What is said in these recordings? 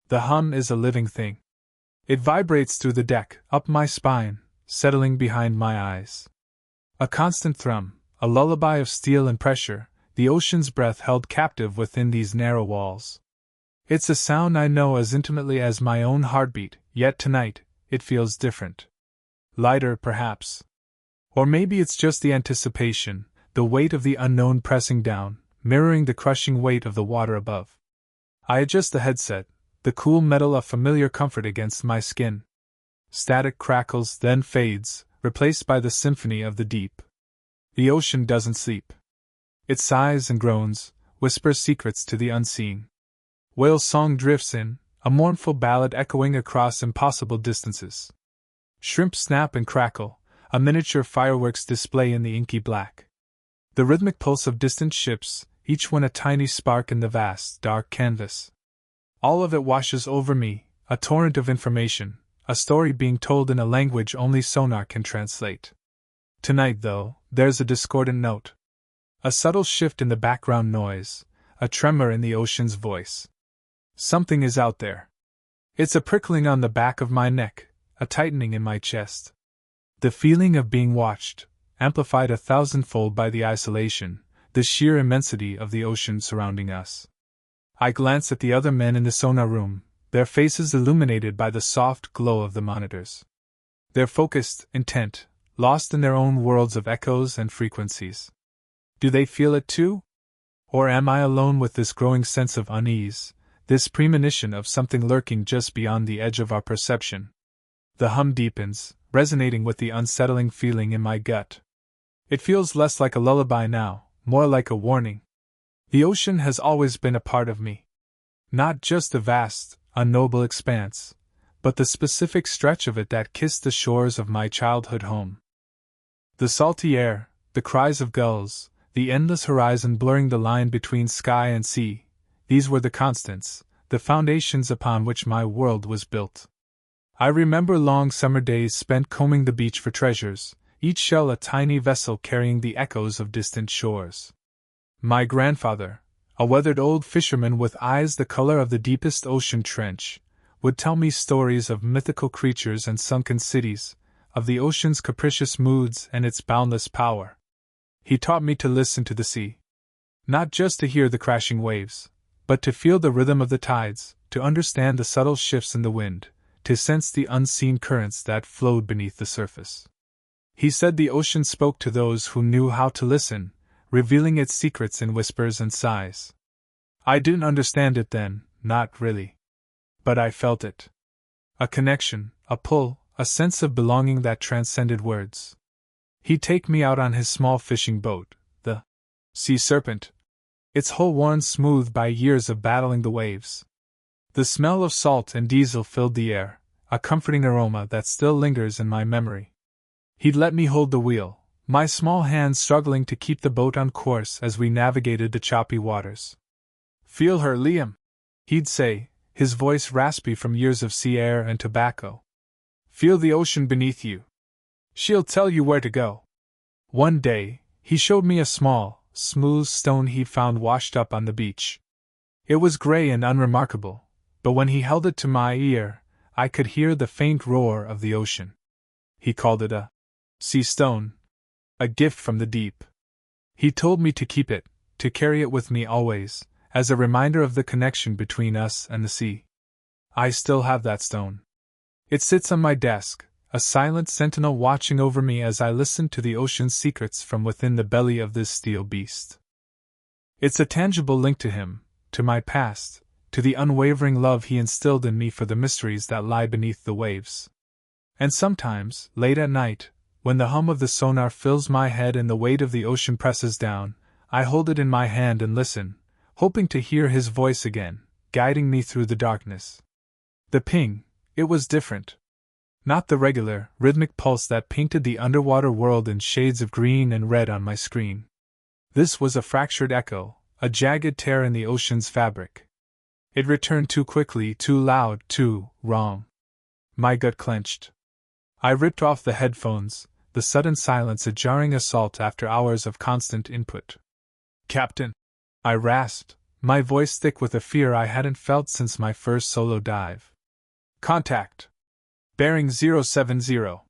The hum is a living thing. It vibrates through the deck, up my spine, settling behind my eyes. A constant thrum, a lullaby of steel and pressure, the ocean's breath held captive within these narrow walls. It's a sound I know as intimately as my own heartbeat, yet tonight, it feels different. Lighter, perhaps. Or maybe it's just the anticipation, the weight of the unknown pressing down, mirroring the crushing weight of the water above. I adjust the headset, the cool metal a familiar comfort against my skin. Static crackles, then fades, replaced by the symphony of the deep. The ocean doesn't sleep. It sighs and groans, whispers secrets to the unseen. Whale song drifts in, a mournful ballad echoing across impossible distances. Shrimp snap and crackle, a miniature fireworks display in the inky black. The rhythmic pulse of distant ships, each one a tiny spark in the vast, dark canvas. All of it washes over me, a torrent of information, a story being told in a language only sonar can translate. Tonight, though, there's a discordant note. A subtle shift in the background noise, a tremor in the ocean's voice. Something is out there. It's a prickling on the back of my neck, a tightening in my chest. The feeling of being watched, amplified 1,000-fold by the isolation, the sheer immensity of the ocean surrounding us. I glance at the other men in the sonar room, their faces illuminated by the soft glow of the monitors. They're focused, intent, lost in their own worlds of echoes and frequencies. Do they feel it too? Or am I alone with this growing sense of unease, this premonition of something lurking just beyond the edge of our perception? The hum deepens, resonating with the unsettling feeling in my gut. It feels less like a lullaby now, more like a warning. The ocean has always been a part of me. Not just the vast, unknowable expanse, but the specific stretch of it that kissed the shores of my childhood home. The salty air, the cries of gulls, the endless horizon blurring the line between sky and sea, these were the constants, the foundations upon which my world was built. I remember long summer days spent combing the beach for treasures, each shell a tiny vessel carrying the echoes of distant shores. My grandfather, a weathered old fisherman with eyes the color of the deepest ocean trench, would tell me stories of mythical creatures and sunken cities, of the ocean's capricious moods and its boundless power. He taught me to listen to the sea. Not just to hear the crashing waves, but to feel the rhythm of the tides, to understand the subtle shifts in the wind, to sense the unseen currents that flowed beneath the surface. He said the ocean spoke to those who knew how to listen, revealing its secrets in whispers and sighs. I didn't understand it then, not really. But I felt it. A connection, a pull, a sense of belonging that transcended words. He'd take me out on his small fishing boat, the Sea Serpent, its hull worn smooth by years of battling the waves. The smell of salt and diesel filled the air, a comforting aroma that still lingers in my memory. He'd let me hold the wheel, my small hands struggling to keep the boat on course as we navigated the choppy waters. "Feel her, Liam," he'd say, his voice raspy from years of sea air and tobacco. "Feel the ocean beneath you. She'll tell you where to go." One day, he showed me a small, smooth stone he'd found washed up on the beach. It was gray and unremarkable, but when he held it to my ear, I could hear the faint roar of the ocean. He called it a sea stone, a gift from the deep. He told me to keep it, to carry it with me always, as a reminder of the connection between us and the sea. I still have that stone. It sits on my desk, a silent sentinel watching over me as I listen to the ocean's secrets from within the belly of this steel beast. It's a tangible link to him, to my past, to the unwavering love he instilled in me for the mysteries that lie beneath the waves. And sometimes, late at night, when the hum of the sonar fills my head and the weight of the ocean presses down, I hold it in my hand and listen, hoping to hear his voice again, guiding me through the darkness. The ping, it was different. Not the regular, rhythmic pulse that painted the underwater world in shades of green and red on my screen. This was a fractured echo, a jagged tear in the ocean's fabric. It returned too quickly, too loud, too wrong. My gut clenched. I ripped off the headphones, the sudden silence a jarring assault after hours of constant input. "Captain," I rasped, my voice thick with a fear I hadn't felt since my first solo dive. Contact. Bearing 070.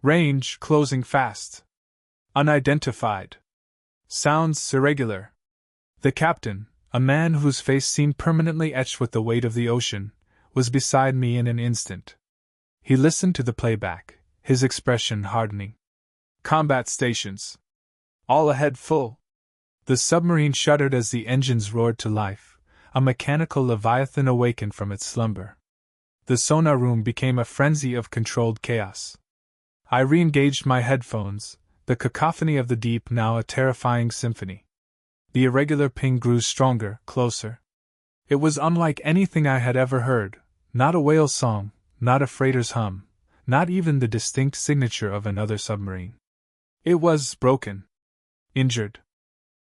Range closing fast. Unidentified. Sounds irregular. The captain, a man whose face seemed permanently etched with the weight of the ocean, was beside me in an instant. He listened to the playback, his expression hardening. Combat stations. All ahead full. The submarine shuddered as the engines roared to life, a mechanical leviathan awakened from its slumber. The sonar room became a frenzy of controlled chaos. I re-engaged my headphones, the cacophony of the deep now a terrifying symphony. The irregular ping grew stronger, closer. It was unlike anything I had ever heard, not a whale song, not a freighter's hum, not even the distinct signature of another submarine. It was broken, injured,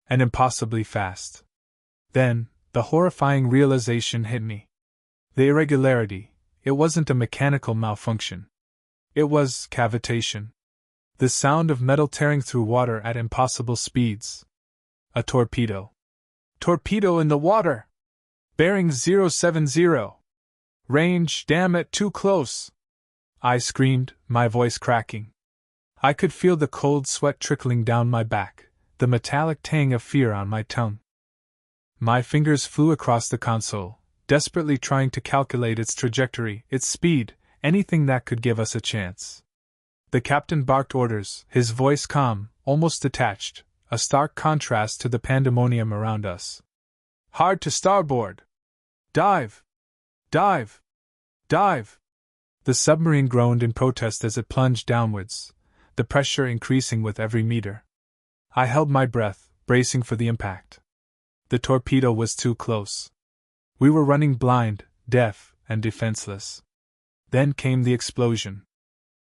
and impossibly fast. Then, the horrifying realization hit me. The irregularity, it wasn't a mechanical malfunction. It was cavitation. The sound of metal tearing through water at impossible speeds. A torpedo. Torpedo in the water! Bearing 070. Range, damn it, too close! I screamed, my voice cracking. I could feel the cold sweat trickling down my back, the metallic tang of fear on my tongue. My fingers flew across the console, desperately trying to calculate its trajectory, its speed, anything that could give us a chance. The captain barked orders, his voice calm, almost detached, a stark contrast to the pandemonium around us. Hard to starboard! Dive! Dive! Dive! The submarine groaned in protest as it plunged downwards, the pressure increasing with every meter. I held my breath, bracing for the impact. The torpedo was too close. We were running blind, deaf, and defenseless. Then came the explosion.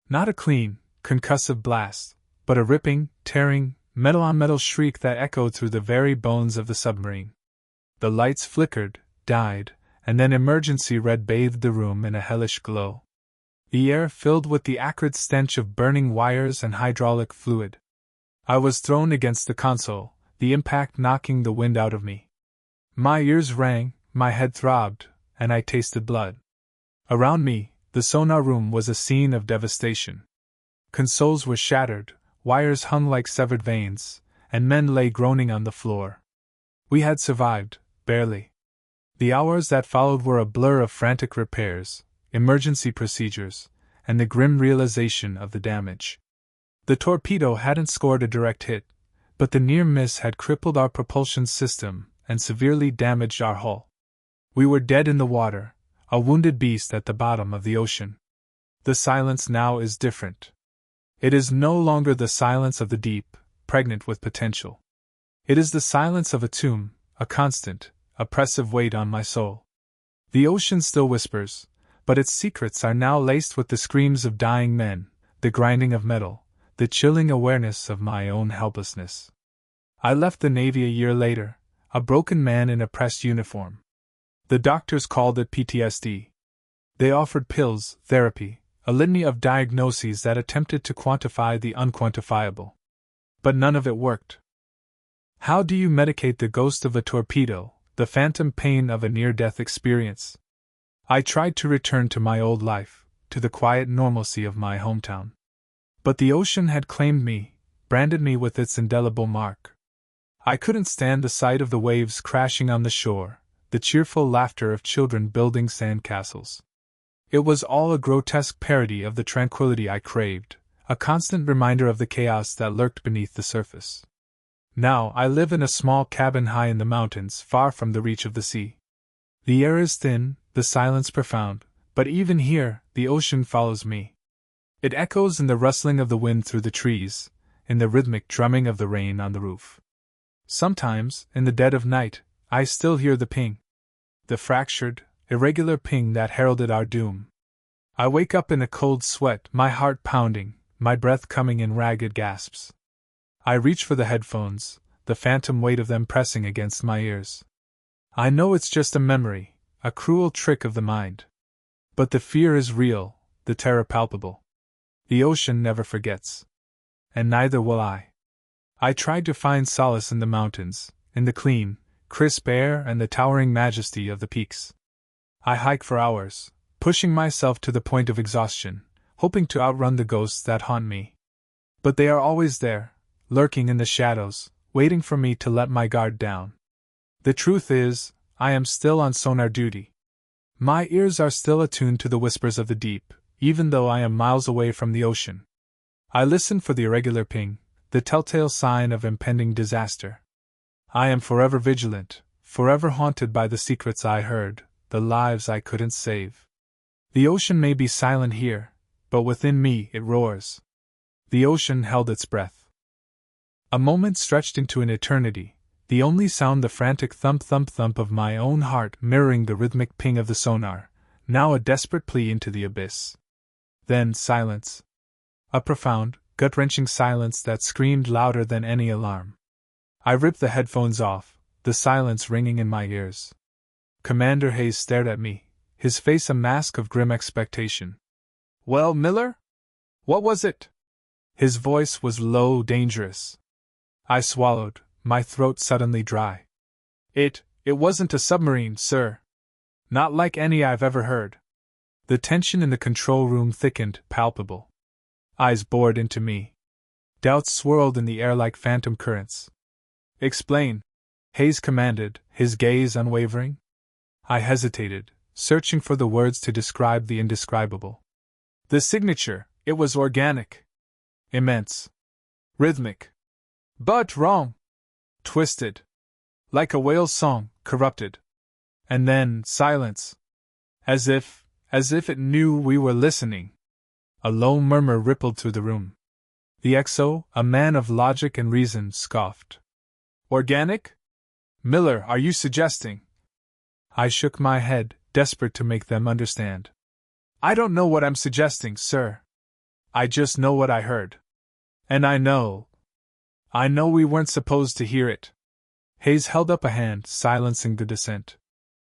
Not a clean, concussive blast, but a ripping, tearing, metal-on-metal shriek that echoed through the very bones of the submarine. The lights flickered, died, and then emergency red bathed the room in a hellish glow. The air filled with the acrid stench of burning wires and hydraulic fluid. I was thrown against the console, the impact knocking the wind out of me. My ears rang, my head throbbed, and I tasted blood. Around me, the sonar room was a scene of devastation. Consoles were shattered, wires hung like severed veins, and men lay groaning on the floor. We had survived, barely. The hours that followed were a blur of frantic repairs, emergency procedures, and the grim realization of the damage. The torpedo hadn't scored a direct hit, but the near miss had crippled our propulsion system and severely damaged our hull. We were dead in the water, a wounded beast at the bottom of the ocean. The silence now is different. It is no longer the silence of the deep, pregnant with potential. It is the silence of a tomb, a constant, oppressive weight on my soul. The ocean still whispers, but its secrets are now laced with the screams of dying men, the grinding of metal, the chilling awareness of my own helplessness. I left the Navy a year later, a broken man in a pressed uniform. The doctors called it PTSD. They offered pills, therapy, a litany of diagnoses that attempted to quantify the unquantifiable. But none of it worked. How do you medicate the ghost of a torpedo, the phantom pain of a near-death experience? I tried to return to my old life, to the quiet normalcy of my hometown. But the ocean had claimed me, branded me with its indelible mark. I couldn't stand the sight of the waves crashing on the shore, the cheerful laughter of children building sand castles. It was all a grotesque parody of the tranquility I craved, a constant reminder of the chaos that lurked beneath the surface. Now I live in a small cabin high in the mountains, far from the reach of the sea. The air is thin, the silence profound, but even here, the ocean follows me. It echoes in the rustling of the wind through the trees, in the rhythmic drumming of the rain on the roof. Sometimes, in the dead of night, I still hear the ping. The fractured, irregular ping that heralded our doom. I wake up in a cold sweat, my heart pounding, my breath coming in ragged gasps. I reach for the headphones, the phantom weight of them pressing against my ears. I know it's just a memory, a cruel trick of the mind. But the fear is real, the terror palpable. The ocean never forgets. And neither will I. I tried to find solace in the mountains, in the clean, crisp air, and the towering majesty of the peaks. I hike for hours, pushing myself to the point of exhaustion, hoping to outrun the ghosts that haunt me. But they are always there, lurking in the shadows, waiting for me to let my guard down. The truth is, I am still on sonar duty. My ears are still attuned to the whispers of the deep, even though I am miles away from the ocean. I listen for the irregular ping, the telltale sign of impending disaster. I am forever vigilant, forever haunted by the secrets I heard, the lives I couldn't save. The ocean may be silent here, but within me it roars. The ocean held its breath. A moment stretched into an eternity, the only sound the frantic thump-thump-thump of my own heart mirroring the rhythmic ping of the sonar, now a desperate plea into the abyss. Then silence. A profound, gut-wrenching silence that screamed louder than any alarm. I ripped the headphones off, the silence ringing in my ears. Commander Hayes stared at me, his face a mask of grim expectation. "Well, Miller? What was it?" His voice was low, dangerous. I swallowed, my throat suddenly dry. It wasn't a submarine, sir. Not like any I've ever heard." The tension in the control room thickened, palpable. Eyes bored into me. Doubts swirled in the air like phantom currents. "Explain," Hayes commanded, his gaze unwavering. I hesitated, searching for the words to describe the indescribable. "The signature, it was organic. Immense. Rhythmic. But wrong. Twisted. Like a whale's song, corrupted. And then, silence. As if it knew we were listening." A low murmur rippled through the room. The XO, a man of logic and reason, scoffed. "Organic? Miller, are you suggesting?" I shook my head, desperate to make them understand. "I don't know what I'm suggesting, sir. I just know what I heard. And I know we weren't supposed to hear it." Hayes held up a hand, silencing the dissent.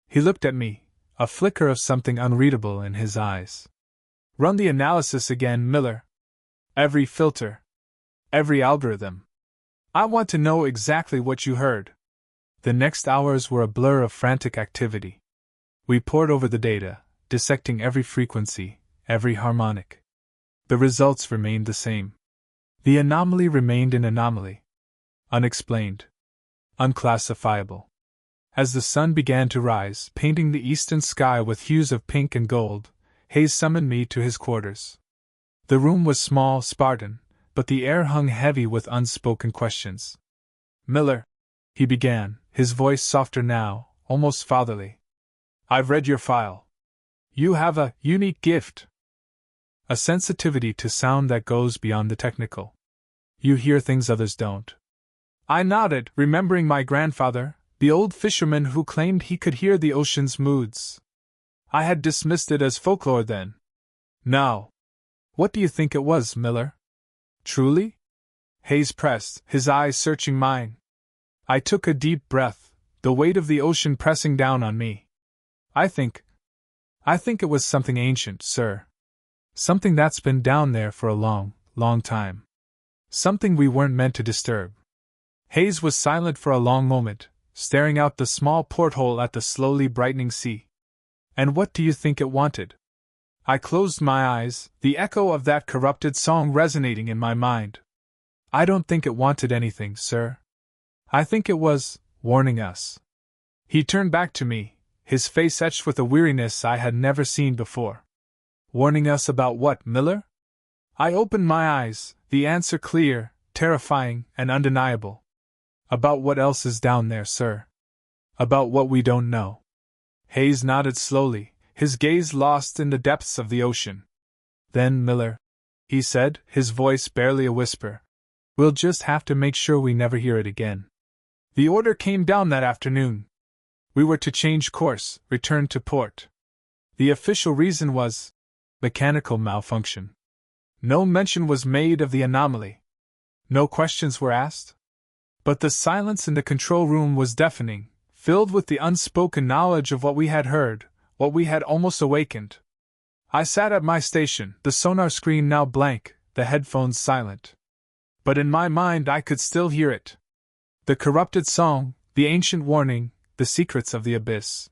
He looked at me, a flicker of something unreadable in his eyes. "Run the analysis again, Miller. Every filter. Every algorithm. I want to know exactly what you heard." The next hours were a blur of frantic activity. We pored over the data, dissecting every frequency, every harmonic. The results remained the same. The anomaly remained an anomaly. Unexplained. Unclassifiable. As the sun began to rise, painting the eastern sky with hues of pink and gold, Hayes summoned me to his quarters. The room was small, Spartan, but the air hung heavy with unspoken questions. "Miller," he began, his voice softer now, almost fatherly. "I've read your file. You have a unique gift. A sensitivity to sound that goes beyond the technical. You hear things others don't." I nodded, remembering my grandfather, the old fisherman who claimed he could hear the ocean's moods. I had dismissed it as folklore then. "Now, what do you think it was, Miller?" "Truly?" Hayes pressed, his eyes searching mine. I took a deep breath, the weight of the ocean pressing down on me. I think it was something ancient, sir. Something that's been down there for a long, long time. Something we weren't meant to disturb." Hayes was silent for a long moment, staring out the small porthole at the slowly brightening sea. "And what do you think it wanted?" I closed my eyes, the echo of that corrupted song resonating in my mind. "I don't think it wanted anything, sir. I think it was warning us." He turned back to me, his face etched with a weariness I had never seen before. "Warning us about what, Miller?" I opened my eyes, the answer clear, terrifying, and undeniable. "About what else is down there, sir. About what we don't know." Hayes nodded slowly, his gaze lost in the depths of the ocean. "Then, Miller," he said, his voice barely a whisper, "we'll just have to make sure we never hear it again." The order came down that afternoon. We were to change course, return to port. The official reason was mechanical malfunction. No mention was made of the anomaly. No questions were asked. But the silence in the control room was deafening, filled with the unspoken knowledge of what we had heard, what we had almost awakened. I sat at my station, the sonar screen now blank, the headphones silent. But in my mind I could still hear it. The corrupted song, The ancient warning, the secrets of the abyss.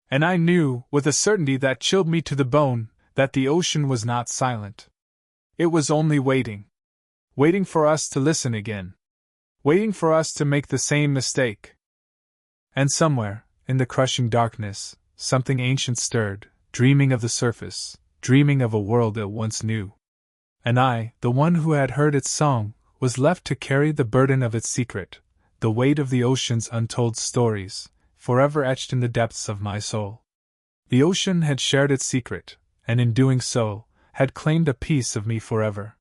And I knew, with a certainty that chilled me to the bone, that the ocean was not silent. It was only waiting. Waiting for us to listen again. Waiting for us to make the same mistake. And somewhere, in the crushing darkness, something ancient stirred, dreaming of the surface, dreaming of a world it once knew. And I, the one who had heard its song, was left to carry the burden of its secret, the weight of the ocean's untold stories, forever etched in the depths of my soul. The ocean had shared its secret, and in doing so, had claimed a piece of me forever.